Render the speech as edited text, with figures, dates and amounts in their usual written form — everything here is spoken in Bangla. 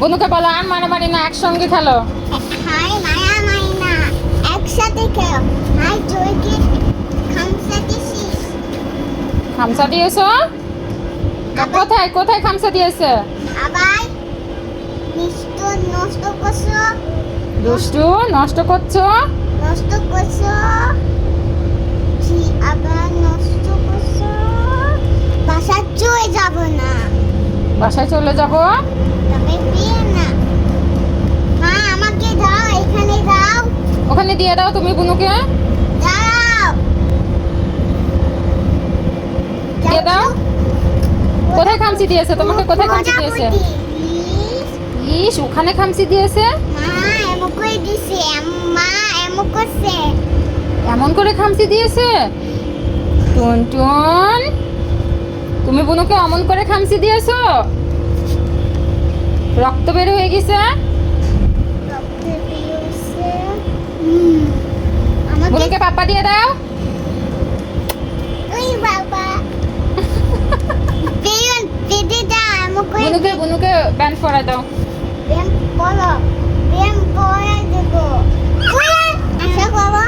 বনুকে বলো আর মারামারি না, একসঙ্গে খেলো। হাই মারামারি না, একসাথে খেলো। হাই জয়কে খামসা দিছিস। খামসা দিয়েছো? তা কোথায় কোথায় খামসা দিয়েছে? আবার মিষ্টি নষ্ট করছো, দুষ্টু নষ্ট করছো। নষ্ট করছো কি আবার নষ্ট করছো? বাসা চলে যাব না, বাসায় চলে যাব। তবে বিয়ে না। মা আমাকে দাও, এখানে দাও, ওখানে দিয়ে দাও তুমি বুনুকে। দাও দিয়ে দাও। কোথায় খামসি দিয়েছে তোমাকে? কোথায় খামসি দিয়েছে? ইস, ওখানে খামসি দিয়েছে। মা এমন করে দিছে, মা এমন করছে। এমন করে খামসি দিয়েছে? টুনটুন, তুমি বুনুকে অমন করে খামসি দিয়েছো? রক্ত বের হয়ে গেছে। রক্তে বেরিয়েছে। আমাকে বুনুকে পাপ্পা দিয়ে দাও। ওই বাবা বেরোন দিদি দাও, এমন করে বুনুকে বুনুকে ব্যান্ড পরাই দাও। ব্যায়াম করো, ব্যায়াম করে দেবো। আশা করো